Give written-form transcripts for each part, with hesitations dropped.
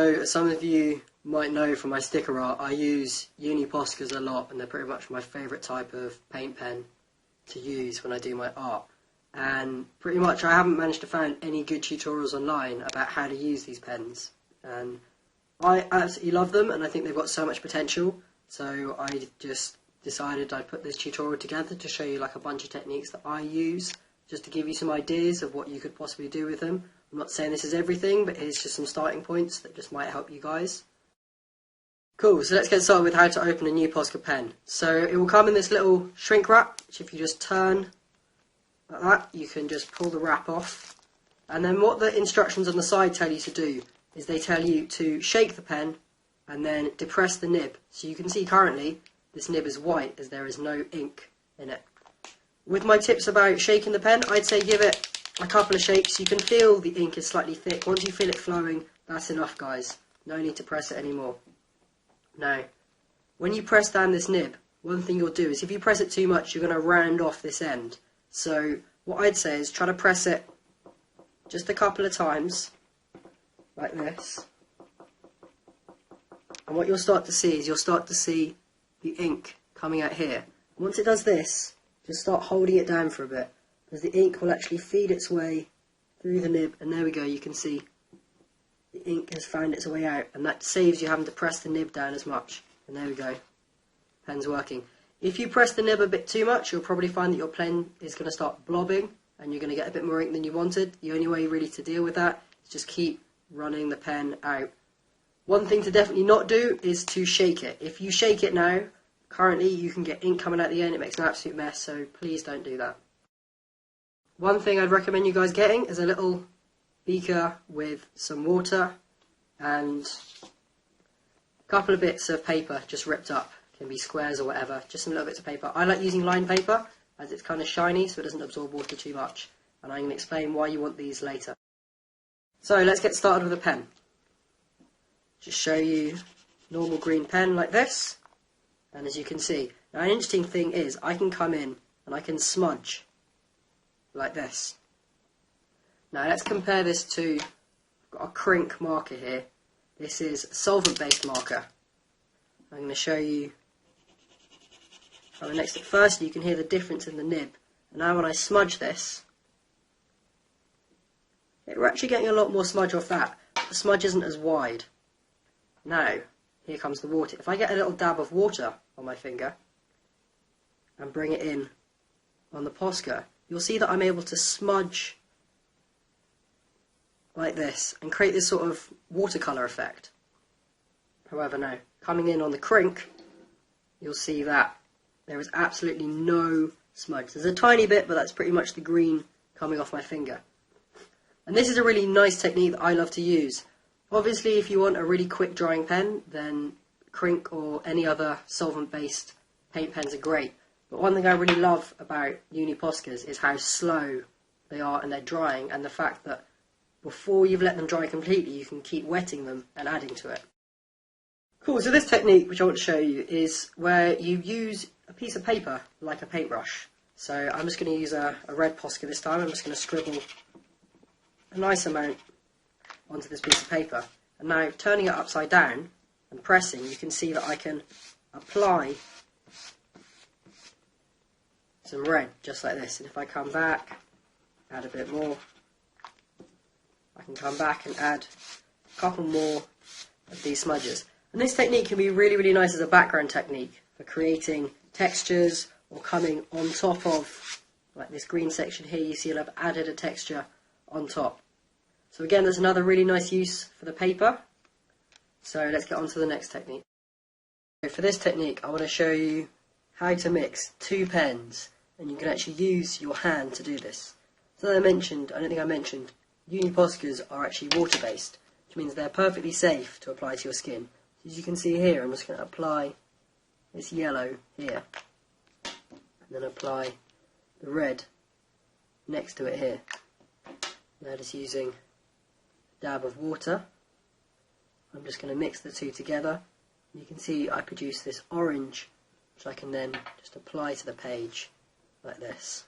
So, as some of you might know from my sticker art, I use Uni Poscas a lot, and they're pretty much my favourite type of paint pen to use when I do my art. And pretty much I haven't managed to find any good tutorials online about how to use these pens. And I absolutely love them, and I think they've got so much potential. So I just decided I'd put this tutorial together to show you like a bunch of techniques that I use, just to give you some ideas of what you could possibly do with them. I'm not saying this is everything, but it's just some starting points that just might help you guys. Cool, so let's get started with how to open a new Posca pen. So it will come in this little shrink wrap, which if you just turn like that, you can just pull the wrap off. And then what the instructions on the side tell you to do is they tell you to shake the pen and then depress the nib. So you can see currently this nib is white as there is no ink in it. With my tips about shaking the pen, I'd say give it a couple of shakes. You can feel the ink is slightly thick. Once you feel it flowing, that's enough, guys. No need to press it anymore. Now, when you press down this nib, one thing you'll do is if you press it too much, you're going to round off this end. So what I'd say is try to press it just a couple of times, like this. And what you'll start to see is you'll start to see the ink coming out here. Once it does this, just start holding it down for a bit, because the ink will actually feed its way through the nib, and there we go, you can see the ink has found its way out, and that saves you having to press the nib down as much. And there we go, pen's working. If you press the nib a bit too much, you'll probably find that your pen is going to start blobbing, and you're going to get a bit more ink than you wanted. The only way really to deal with that is just keep running the pen out. One thing to definitely not do is to shake it. If you shake it now, currently you can get ink coming out the end, it makes an absolute mess, so please don't do that. One thing I'd recommend you guys getting is a little beaker with some water and a couple of bits of paper just ripped up. Can be squares or whatever, just some little bits of paper. I like using lined paper as it's kind of shiny so it doesn't absorb water too much, and I'm going to explain why you want these later. So let's get started with a pen. Just show you normal green pen like this, and as you can see, now an interesting thing is I can come in and I can smudge like this. Now let's compare this to, I've got a crink marker here. This is a solvent-based marker. I'm going to show you how the next. First, you can hear the difference in the nib. And now when I smudge this, we're actually getting a lot more smudge off that. The smudge isn't as wide. Now, here comes the water. If I get a little dab of water on my finger and bring it in on the Posca, you'll see that I'm able to smudge like this and create this sort of watercolour effect. However, now, coming in on the crink, you'll see that there is absolutely no smudge. There's a tiny bit, but that's pretty much the green coming off my finger. And this is a really nice technique that I love to use. Obviously, if you want a really quick drying pen, then crink or any other solvent-based paint pens are great. But one thing I really love about Uni Poscas is how slow they are in their drying, and the fact that before you've let them dry completely, you can keep wetting them and adding to it. Cool, so this technique, which I want to show you, is where you use a piece of paper like a paintbrush. So I'm just going to use a red Posca this time. I'm just going to scribble a nice amount onto this piece of paper. And now, turning it upside down and pressing, you can see that I can apply some red, just like this. And if I come back, add a bit more, I can come back and add a couple more of these smudges. And this technique can be really, really nice as a background technique for creating textures or coming on top of, like this green section here, you see I've added a texture on top. So again, there's another really nice use for the paper. So let's get on to the next technique. So for this technique, I want to show you how to mix two pens, and you can actually use your hand to do this. So as I mentioned, I don't think I mentioned, Uni Poscas are actually water-based, which means they're perfectly safe to apply to your skin. As you can see here, I'm just going to apply this yellow here, and then apply the red next to it here. Now just using a dab of water, I'm just going to mix the two together. You can see I produce this orange, which I can then just apply to the page like this.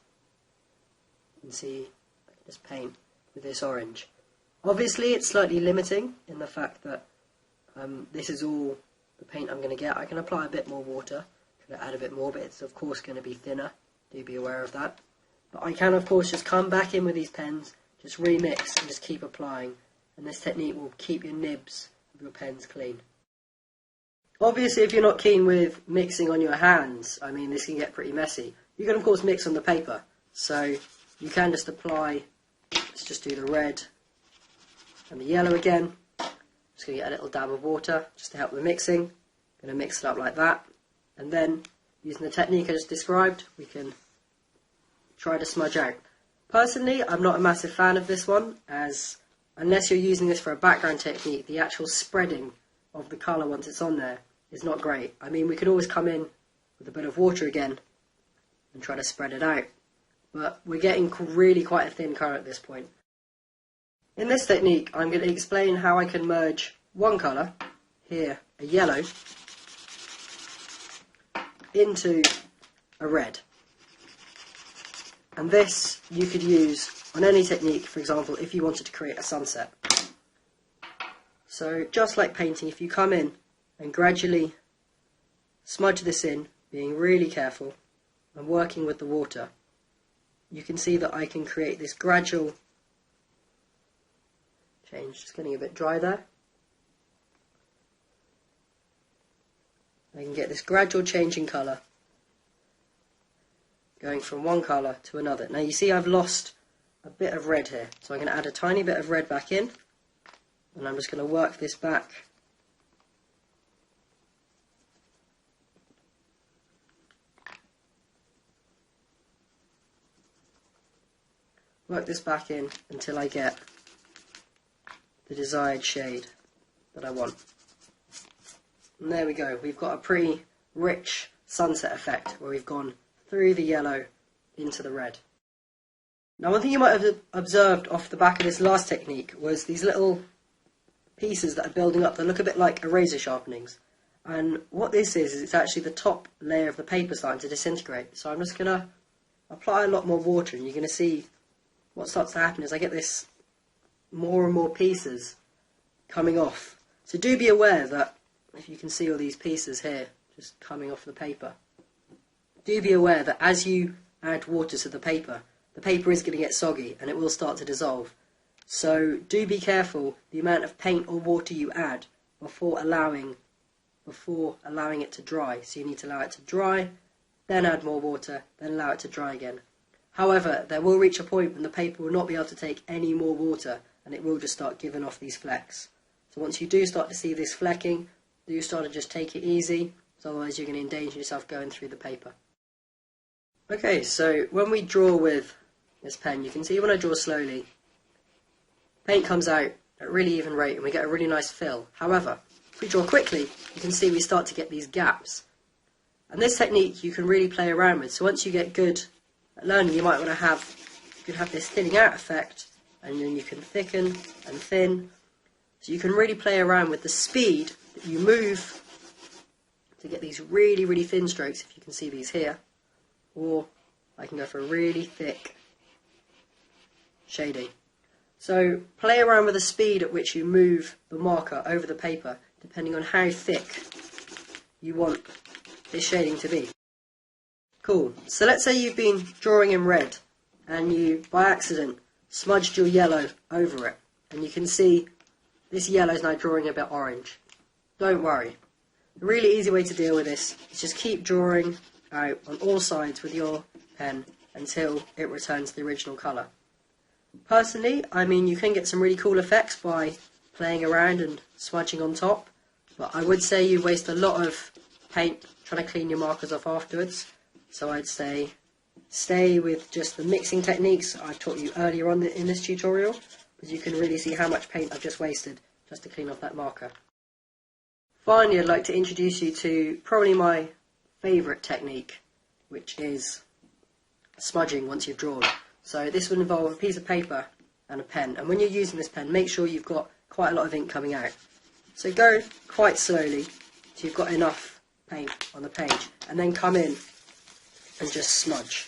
You can see I can just paint with this orange. Obviously it's slightly limiting in the fact that This is all the paint I'm going to get. I can apply a bit more water, could add a bit more, but it's of course going to be thinner, do be aware of that. But I can of course just come back in with these pens, just remix and just keep applying, and this technique will keep your nibs of your pens clean. Obviously if you're not keen with mixing on your hands, I mean this can get pretty messy, you can of course mix on the paper, so you can just apply, let's just do the red and the yellow again. Just going to get a little dab of water just to help the mixing. Going to mix it up like that, and then using the technique I just described, we can try to smudge out. Personally, I'm not a massive fan of this one, as unless you're using this for a background technique, the actual spreading of the colour once it's on there is not great. I mean, we could always come in with a bit of water again and try to spread it out, but we're getting really quite a thin colour at this point. In this technique, I'm going to explain how I can merge one colour, here a yellow, into a red. And this you could use on any technique, for example, if you wanted to create a sunset. So just like painting, if you come in and gradually smudge this in, being really careful and working with the water, you can see that I can create this gradual change. Just getting a bit dry there. I can get this gradual change in colour, going from one colour to another. Now you see I've lost a bit of red here, so I'm going to add a tiny bit of red back in, and I'm just going to work this back. Work this back in until I get the desired shade that I want. And there we go, we've got a pretty rich sunset effect where we've gone through the yellow into the red. Now one thing you might have observed off the back of this last technique was these little pieces that are building up that look a bit like eraser sharpenings. And what this is it's actually the top layer of the paper starting to disintegrate. So I'm just going to apply a lot more water, and you're going to see what starts to happen is I get this more and more pieces coming off. So do be aware that if you can see all these pieces here just coming off the paper, do be aware that as you add water to the paper is going to get soggy and it will start to dissolve. So do be careful the amount of paint or water you add before allowing it to dry. So you need to allow it to dry, then add more water, then allow it to dry again. However, there will reach a point when the paper will not be able to take any more water and it will just start giving off these flecks. So once you do start to see this flecking, do start to just take it easy, so otherwise you're going to endanger yourself going through the paper. Okay, so when we draw with this pen, you can see when I draw slowly, paint comes out at a really even rate and we get a really nice fill. However, if we draw quickly, you can see we start to get these gaps. And this technique you can really play around with. So once you get good at learning, you might want to have this thinning out effect, and then you can thicken and thin. So you can really play around with the speed that you move to get these really, really thin strokes, if you can see these here. Or I can go for a really thick shading. So play around with the speed at which you move the marker over the paper, depending on how thick you want this shading to be. Cool. So let's say you've been drawing in red and you, by accident, smudged your yellow over it. And you can see this yellow is now drawing a bit orange. Don't worry. A really easy way to deal with this is just keep drawing out on all sides with your pen until it returns to the original colour. Personally, I mean, you can get some really cool effects by playing around and smudging on top, but I would say you waste a lot of paint trying to clean your markers off afterwards. So I'd say stay with just the mixing techniques I've taught you earlier on in this tutorial, because you can really see how much paint I've just wasted just to clean off that marker. Finally, I'd like to introduce you to probably my favourite technique, which is smudging once you've drawn. So this would involve a piece of paper and a pen, and when you're using this pen, make sure you've got quite a lot of ink coming out. So go quite slowly till you've got enough paint on the page, and then come in and just smudge.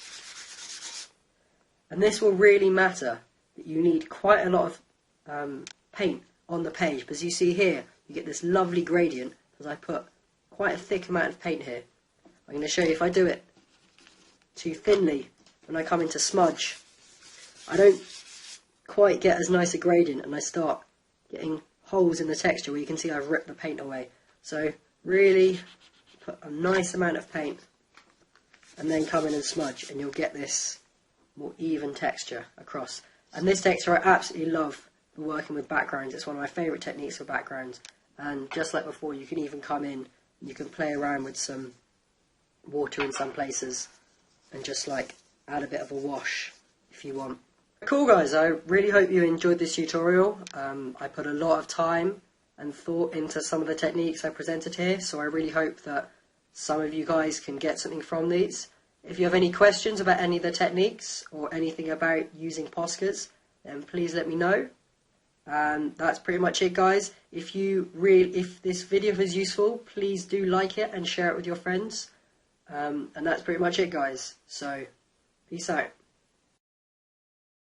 And this will really matter that you need quite a lot of paint on the page, because you see here you get this lovely gradient because I put quite a thick amount of paint here. I'm going to show you if I do it too thinly when I come into smudge, I don't quite get as nice a gradient and I start getting holes in the texture where you can see I've ripped the paint away. So really put a nice amount of paint and then come in and smudge, and you'll get this more even texture across. And this texture I absolutely love for working with backgrounds. It's one of my favourite techniques for backgrounds, and just like before, you can even come in and you can play around with some water in some places and just like add a bit of a wash if you want. Cool guys, I really hope you enjoyed this tutorial. I put a lot of time and thought into some of the techniques I presented here, so I really hope that some of you guys can get something from these. If you have any questions about any of the techniques or anything about using Poscas, then please let me know. And that's pretty much it guys. If this video was useful, please do like it and share it with your friends. And that's pretty much it guys. So, peace out.